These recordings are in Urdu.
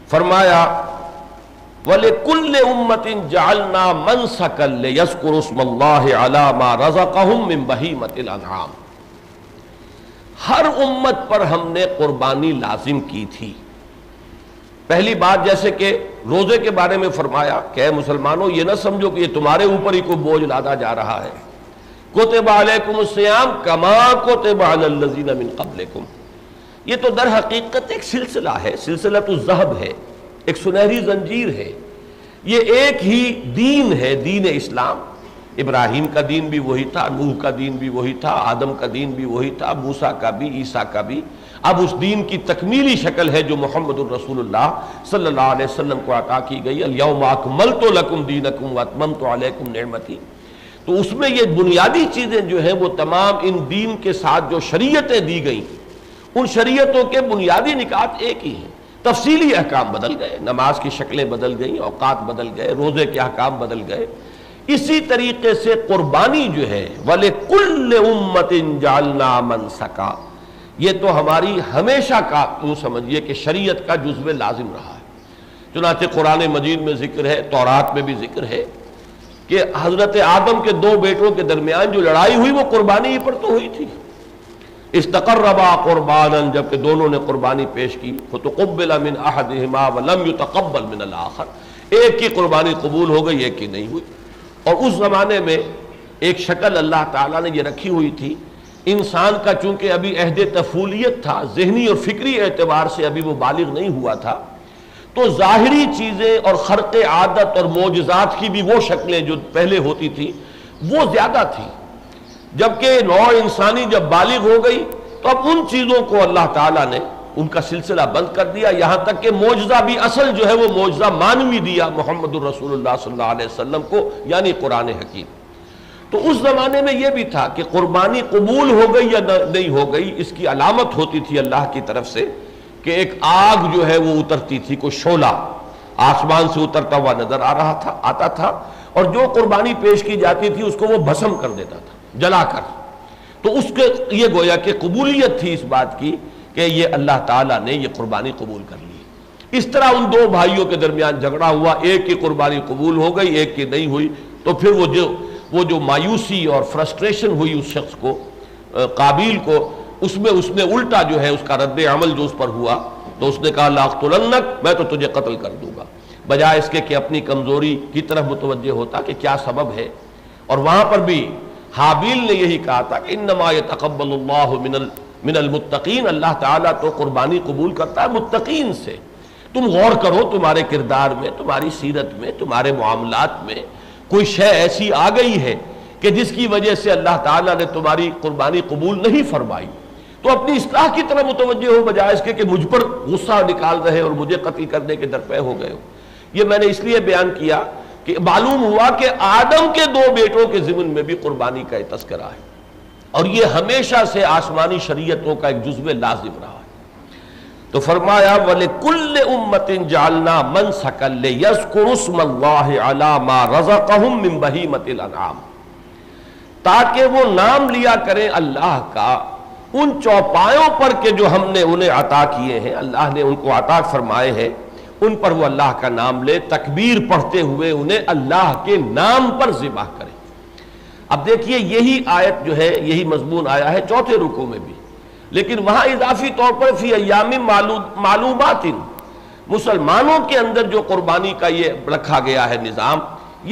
فرمایا وَلِكُلِّ أُمَّةٍ جَعَلْنَا مَنْسَكًا لِيَذْكُرُوا اسْمَ اللَّهِ عَلَى مَا رَزَقَهُم مِّن بَهِيمَةِ الْأَنْعَامِ، ہر امت پر ہم نے قربانی لازم کی تھی۔ پہلی بات جیسے کہ روزے کے بارے میں فرمایا کہ اے مسلمانوں یہ نہ سمجھو کہ یہ تمہارے اوپر ہی کوئی بوجھ لادا جا رہا ہے۔ کتب علیکم الصیام کما کتب علی الذین من قبلکم، یہ تو در حقیقت ایک سلسلہ ہے، سلسلۃ الذہب ہے، ایک سنہری زنجیر ہے، یہ ایک ہی دین ہے، دین اسلام۔ ابراہیم کا دین بھی وہی تھا، نوح کا دین بھی وہی تھا، آدم کا دین بھی وہی تھا، موسیٰ کا بھی، عیسیٰ کا بھی۔ اب اس دین کی تکمیلی شکل ہے جو محمد الرسول اللہ صلی اللہ علیہ وسلم کو عطا کی گئی، الیوم اکملت لکم دینکم واتممت علیکم نعمتی۔ تو اس میں یہ بنیادی چیزیں جو ہیں وہ تمام ان دین کے ساتھ جو شریعتیں دی گئیں، ان شریعتوں کے بنیادی نکات ایک ہی ہیں، تفصیلی احکام بدل گئے، نماز کی شکلیں بدل گئیں، اوقات بدل گئے، روزے کے احکام بدل گئے۔ اسی طریقے سے قربانی جو ہے وَلِكُلِّ أُمَّةٍ جَعَلْنَا مَنْسَكًا، یہ تو ہماری ہمیشہ کا یوں سمجھیے کہ شریعت کا جزو لازم رہا ہے۔ چنانچہ قرآن مجید میں ذکر ہے، تورات میں بھی ذکر ہے کہ حضرت آدم کے دو بیٹوں کے درمیان جو لڑائی ہوئی وہ قربانی ہی پر تو ہوئی تھی۔ استقربا قربانا، جبکہ دونوں نے قربانی پیش کی، فتقبل من احدہما ولم یتقبل من الاخر، ایک کی قربانی قبول ہو گئی، ایک کی نہیں ہوئی۔ اور اس زمانے میں ایک شکل اللہ تعالیٰ نے یہ رکھی ہوئی تھی، انسان کا چونکہ ابھی عہد طفولیت تھا، ذہنی اور فکری اعتبار سے ابھی وہ بالغ نہیں ہوا تھا، تو ظاہری چیزیں اور خرق عادت اور معجزات کی بھی وہ شکلیں جو پہلے ہوتی تھی وہ زیادہ تھی، جبکہ نوع انسانی جب بالغ ہو گئی تو اب ان چیزوں کو اللہ تعالیٰ نے ان کا سلسلہ بند کر دیا، یہاں تک کہ معجزہ بھی اصل جو ہے وہ معجزہ مانوی دیا محمد الرسول اللہ صلی اللہ علیہ وسلم کو، یعنی قرآن حکیم۔ تو اس زمانے میں یہ بھی تھا کہ قربانی قبول ہو گئی یا نہیں ہو گئی، اس کی علامت ہوتی تھی اللہ کی طرف سے کہ ایک آگ جو ہے وہ اترتی تھی، کوئی شعلہ آسمان سے اترتا ہوا نظر آتا تھا، اور جو قربانی پیش کی جاتی تھی اس کو وہ بھسم کر دیتا تھا جلا کر۔ تو اس کے یہ گویا کہ قبولیت تھی اس بات کی کہ یہ اللہ تعالیٰ نے یہ قربانی قبول کر لی۔ اس طرح ان دو بھائیوں کے درمیان جھگڑا ہوا، ایک کی قربانی قبول ہو گئی، ایک کی نہیں ہوئی، تو پھر وہ جو مایوسی اور فرسٹریشن ہوئی اس شخص کو، قابیل کو، اس نے الٹا جو ہے اس کا رد عمل جو اس پر ہوا، تو اس نے کہا لَأَقْتُلَنَّكَ، میں تو تجھے قتل کر دوں گا، بجائے اس کے کہ اپنی کمزوری کی طرف متوجہ ہوتا کہ کیا سبب ہے۔ اور وہاں پر بھی حابیل نے یہی کہا تھا کہ انما یتقبل اللہ من المتقین، اللہ تعالیٰ تو قربانی قبول کرتا ہے متقین سے۔ تم غور کرو تمہارے کردار میں، تمہاری سیرت میں، تمہارے معاملات میں کوئی شے ایسی آ گئی ہے کہ جس کی وجہ سے اللہ تعالیٰ نے تمہاری قربانی قبول نہیں فرمائی، تو اپنی اصلاح کی طرف متوجہ ہو، بجائے اس کے کہ مجھ پر غصہ نکال رہے اور مجھے قتل کرنے کے درپے ہو گئے ہو۔ یہ میں نے اس لیے بیان کیا کہ معلوم ہوا کہ آدم کے دو بیٹوں کے ضمن میں بھی قربانی کا تذکرہ ہے، اور یہ ہمیشہ سے آسمانی شریعتوں کا ایک جزو لازم رہا ہے۔ تو فرمایا وَلِكُلِّ أُمَّةٍ جَعَلْنَا مَنْسَكًا لِيَذْكُرُوا اسْمَ اللَّهِ عَلَى مَا رَزَقَهُم مِّن بَهِيمَةِ الْأَنْعَامِ، تاکہ وہ نام لیا کریں اللہ کا ان چوپایوں پر کہ جو ہم نے انہیں عطا کیے ہیں، اللہ نے ان کو عطا فرمائے ہیں، ان پر وہ اللہ کا نام لے، تکبیر پڑھتے ہوئے انہیں اللہ کے نام پر ذبح کریں۔ اب دیکھیے یہی آیت جو ہے، یہی مضمون آیا ہے چوتھے رکوع میں بھی، لیکن وہاں اضافی طور پر فی ایام معلومات، مسلمانوں کے اندر جو قربانی کا یہ رکھا گیا ہے نظام،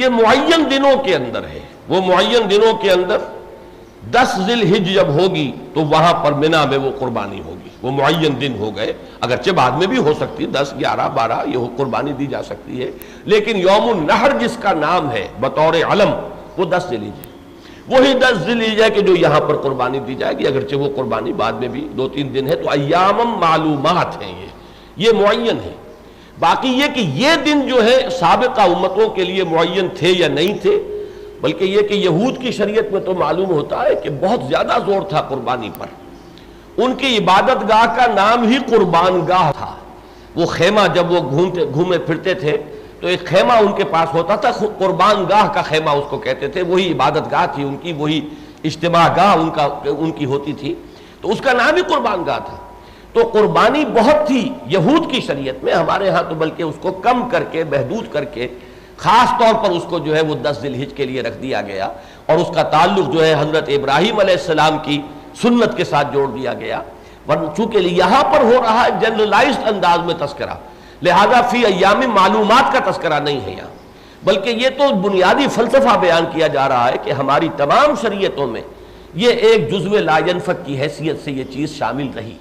یہ معین دنوں کے اندر ہے۔ وہ معین دنوں کے اندر 10 ذی الحجہ جب ہوگی تو وہاں پر منی میں وہ قربانی ہوگی، وہ معین دن ہو گئے، اگرچہ بعد میں بھی ہو سکتی، 10، 11، 12 یہ قربانی دی جا سکتی ہے، لیکن یوم النحر جس کا نام ہے بطور علم وہ 10 ذی الحجہ، وہی 10 ذی الحجہ کہ جو یہاں پر قربانی دی جائے گی، اگرچہ وہ قربانی بعد میں بھی 2-3 دن ہے، تو ایام معلومات ہیں، یہ معین ہے۔ باقی یہ کہ یہ دن جو ہے سابقہ امتوں کے لیے معین تھے یا نہیں تھے، بلکہ یہ کہ یہود کی شریعت میں تو معلوم ہوتا ہے کہ بہت زیادہ زور تھا قربانی پر، ان کی عبادت گاہ کا نام ہی قربان گاہ تھا۔ وہ خیمہ جب وہ گھومے پھرتے تھے تو ایک خیمہ ان کے پاس ہوتا تھا، قربان گاہ کا خیمہ اس کو کہتے تھے، وہی عبادت گاہ تھی ان کی، وہی اجتماع گاہ ان کی ہوتی تھی، تو اس کا نام ہی قربان گاہ تھا۔ تو قربانی بہت تھی یہود کی شریعت میں، ہمارے ہاں تو بلکہ اس کو کم کر کے محدود کر کے خاص طور پر اس کو جو ہے وہ 10 ذی الحجہ کے لیے رکھ دیا گیا، اور اس کا تعلق جو ہے حضرت ابراہیم علیہ السلام کی سنت کے ساتھ جوڑ دیا گیا۔ چونکہ یہاں پر ہو رہا ہے جنرلائزڈ انداز میں تذکرہ، لہذا فی ایام معلومات کا تذکرہ نہیں ہے یہاں، بلکہ یہ تو بنیادی فلسفہ بیان کیا جا رہا ہے کہ ہماری تمام شریعتوں میں یہ ایک جزو لا ینفک کی حیثیت سے یہ چیز شامل رہی۔